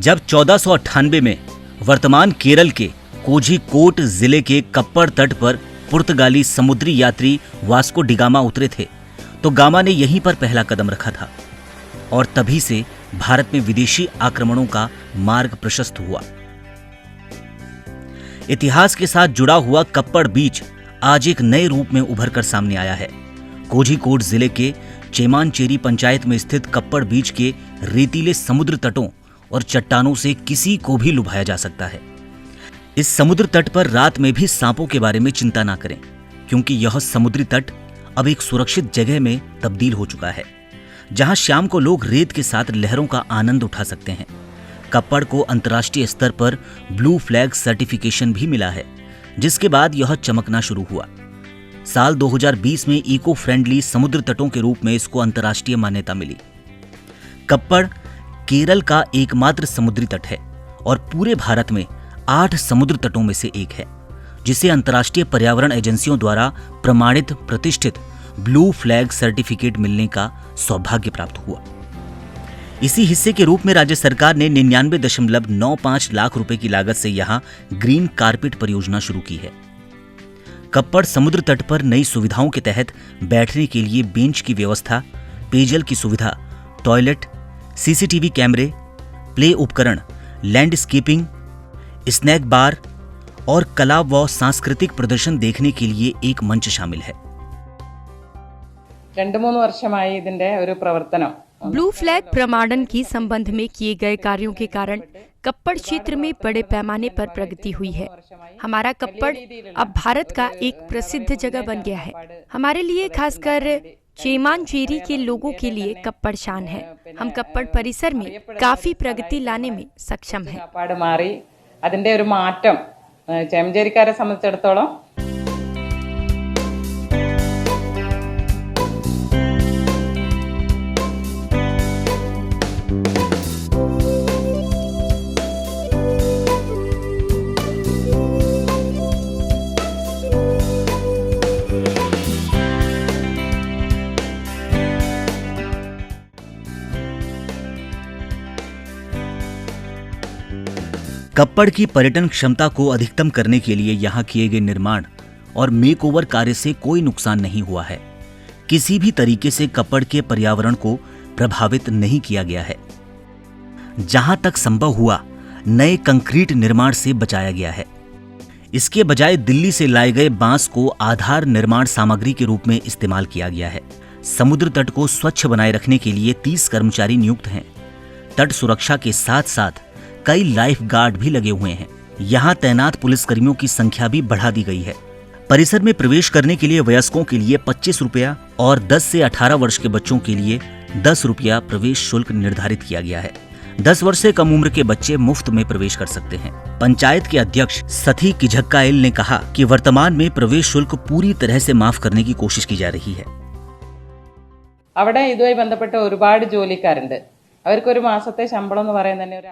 जब 1498 में वर्तमान केरल के कोझिकोड जिले के कप्पड़ तट पर पुर्तगाली समुद्री यात्री वास्को डिगामा उतरे थे तो गामा ने यहीं पर पहला कदम रखा था और तभी से भारत में विदेशी आक्रमणों का मार्ग प्रशस्त हुआ। इतिहास के साथ जुड़ा हुआ कप्पड़ बीच आज एक नए रूप में उभर कर सामने आया है। कोझिकोड जिले के चेमानचेरी पंचायत में स्थित कप्पड़ बीच के रेतीले समुद्र तटों और चट्टानों से किसी को भी लुभाया जा सकता है। इस समुद्र तट पर रात में भी सांपों के बारे में चिंता ना करें, क्योंकि यह समुद्री तट अब एक सुरक्षित जगह में तब्दील हो चुका है, जहां शाम को लोग रेत के साथ लहरों का आनंद उठा सकते हैं। कप्पड़ को अंतर्राष्ट्रीय स्तर पर ब्लू फ्लैग सर्टिफिकेशन भी मिला है, जिसके बाद यह चमकना शुरू हुआ। साल 2020 में इको फ्रेंडली समुद्र तटों के रूप में इसको अंतर्राष्ट्रीय मान्यता मिली। कप्पड़ केरल का एकमात्र समुद्री तट है और पूरे भारत में 8 समुद्र तटों में से एक है, जिसे अंतर्राष्ट्रीय पर्यावरण एजेंसियों द्वारा प्रमाणित प्रतिष्ठित ब्लू फ्लैग सर्टिफिकेट मिलने का सौभाग्य प्राप्त हुआ। इसी हिस्से के रूप में राज्य सरकार ने 99.95 लाख रुपए की लागत से यहां ग्रीन कारपेट परियोजना शुरू की है। कप्पड़ समुद्र तट पर नई सुविधाओं के तहत बैठने के लिए बेंच की व्यवस्था, पेयजल की सुविधा, टॉयलेट, सीसीटीवी कैमरे, प्ले उपकरण, लैंडस्केपिंग, स्नैक बार और कला व सांस्कृतिक प्रदर्शन देखने के लिए एक मंच शामिल है। 2-3 വർഷമായി ഇതിന്റെ ഒരു പ്രവർത്തനം ब्लू फ्लैग प्रमाणन की संबंध में किए गए कार्यों के कारण कप्पड़ क्षेत्र में बड़े पैमाने पर प्रगति हुई है। हमारा कप्पड़ अब भारत का एक प्रसिद्ध जगह बन गया है। हमारे लिए खासकर चेमानचेरी के लोगों के लिए कप्पड़ शान है। हम कप्पड़ परिसर में काफी प्रगति लाने में सक्षम हैं। അതിന്റെ ഒരു മാറ്റം ചേമഞ്ചേരിക്കാരെ സംബന്ധിച്ചിടത്തോളം कप्पड़ की पर्यटन क्षमता को अधिकतम करने के लिए यहाँ किए गए निर्माण और मेकओवर कार्य से कोई नुकसान नहीं हुआ है। किसी भी तरीके से कप्पड़ के पर्यावरण को प्रभावित नहीं किया गया है। जहां तक संभव हुआ नए कंक्रीट निर्माण से बचाया गया है। इसके बजाय दिल्ली से लाए गए बांस को आधार निर्माण सामग्री के रूप में इस्तेमाल किया गया है। समुद्र तट को स्वच्छ बनाए रखने के लिए 30 कर्मचारी नियुक्त हैं। तट सुरक्षा के साथ साथ कई लाइफ गार्ड भी लगे हुए हैं। यहाँ तैनात पुलिसकर्मियों की संख्या भी बढ़ा दी गई है। परिसर में प्रवेश करने के लिए वयस्कों के लिए 25 रुपया और 10 से 18 वर्ष के बच्चों के लिए 10 रुपया प्रवेश शुल्क निर्धारित किया गया है। 10 वर्ष से कम उम्र के बच्चे मुफ्त में प्रवेश कर सकते हैं। पंचायत के अध्यक्ष सथी किझक्काएल ने कहा कि वर्तमान में प्रवेश शुल्क पूरी तरह से माफ करने की कोशिश की जा रही है। അവിടെ ഇതുമായി ബന്ധപ്പെട്ട ഒരുപാട് ജോലിക്കാരുണ്ട്।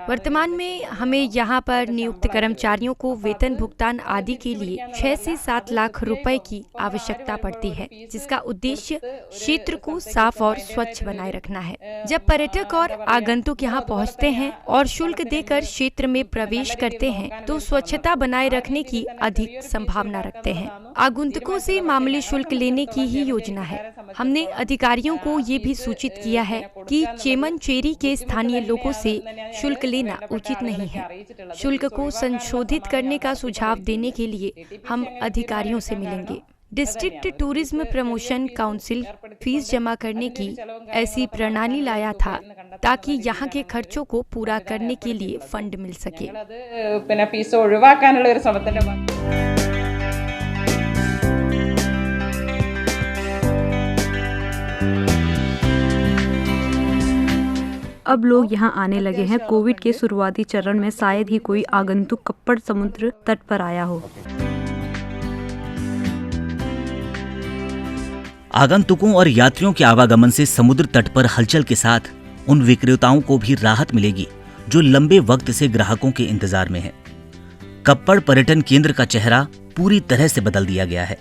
वर्तमान में हमें यहाँ पर नियुक्त कर्मचारियों को वेतन भुगतान आदि के लिए 6 से 7 लाख रुपए की आवश्यकता पड़ती है, जिसका उद्देश्य क्षेत्र को साफ और स्वच्छ बनाए रखना है। जब पर्यटक और आगंतुक यहाँ पहुँचते हैं और शुल्क देकर क्षेत्र में प्रवेश करते हैं तो स्वच्छता बनाए रखने की अधिक संभावना रखते हैं। आगंतुकों से मामूली शुल्क लेने की ही योजना है। हमने अधिकारियों को ये भी सूचित किया है कि चेमनचेरी के स्थानीय लोगों से शुल्क लेना उचित नहीं है। शुल्क को संशोधित करने का सुझाव देने के लिए हम अधिकारियों से मिलेंगे। District tourism promotion council fees जमा करने की ऐसी प्रणाली लाया था ताकि यहाँ के खर्चों को पूरा करने के लिए फंड मिल सके। अब लोग यहाँ आने लगे हैं। कोविड के शुरुआती चरण में शायद ही कोई आगंतुक कप्पड़ समुद्र तट पर आया हो। आगंतुकों और यात्रियों के आवागमन से समुद्र तट पर हलचल के साथ उन विक्रेताओं को भी राहत मिलेगी जो लंबे वक्त से ग्राहकों के इंतजार में हैं। कप्पड़ पर्यटन केंद्र का चेहरा पूरी तरह से बदल दिया गया है।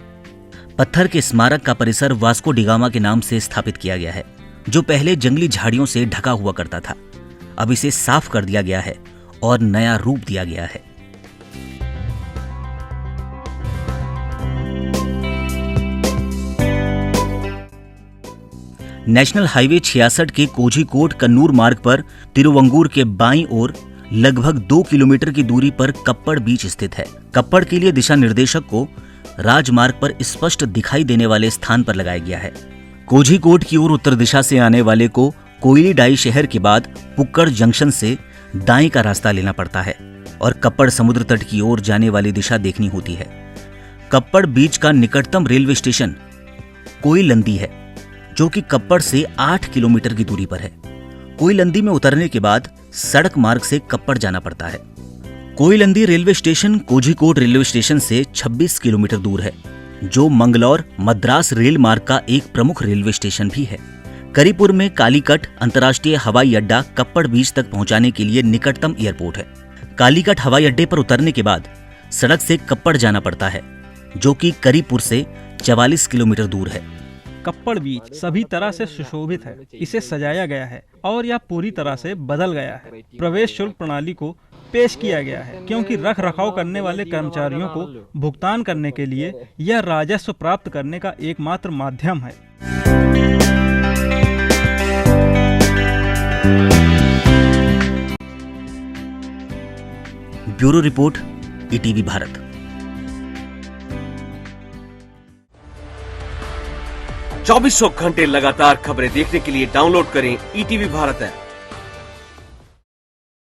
पत्थर के स्मारक का परिसर वास्को डिगामा के नाम से स्थापित किया गया है, जो पहले जंगली झाड़ियों से ढका हुआ करता था। अब इसे साफ कर दिया गया है और नया रूप दिया गया है। नेशनल हाईवे 66 के कोझीकोड कन्नूर मार्ग पर तिरुवंगूर के बाईं ओर लगभग 2 किलोमीटर की दूरी पर कप्पड़ बीच स्थित है। कप्पड़ के लिए दिशा निर्देशक को राजमार्ग पर स्पष्ट दिखाई देने वाले स्थान पर लगाया गया है। कोझीकोड की ओर उत्तर दिशा से आने वाले को कोयलीडाई शहर के बाद पुक्कड़ जंक्शन से दाएं का रास्ता लेना पड़ता है और कप्पड़ समुद्र तट की ओर जाने वाली दिशा देखनी होती है। कप्पड़ बीच का निकटतम रेलवे स्टेशन कोईलंदी है, जो कि कप्पड़ से 8 किलोमीटर की दूरी पर है। कोईलंदी में उतरने के बाद सड़क मार्ग से कप्पड़ जाना पड़ता है। Koyilandy railway station Kozhikode railway station से 26 किलोमीटर दूर है, जो मंगलौर मद्रास रेल मार्ग का एक प्रमुख रेलवे स्टेशन भी है। करीपुर में कालीकट अंतर्राष्ट्रीय हवाई अड्डा कप्पड़ बीच तक पहुंचाने के लिए निकटतम एयरपोर्ट है। कालीकट हवाई अड्डे पर उतरने के बाद सड़क से कप्पड़ जाना पड़ता है, जो कि करीपुर से 44 किलोमीटर दूर है। कप्पड़ बीच सभी तरह से सुशोभित है। इसे सजाया गया है और यह पूरी तरह से बदल गया है। प्रवेश शुल्क प्रणाली को पेश किया गया है, क्योंकि रख रखाव करने वाले कर्मचारियों को भुगतान करने के लिए यह राजस्व प्राप्त करने का एकमात्र माध्यम है। Bureau report, ETV Bharat. 2400 घंटे लगातार खबरें देखने के लिए डाउनलोड करें ईटीवी भारत ऐप।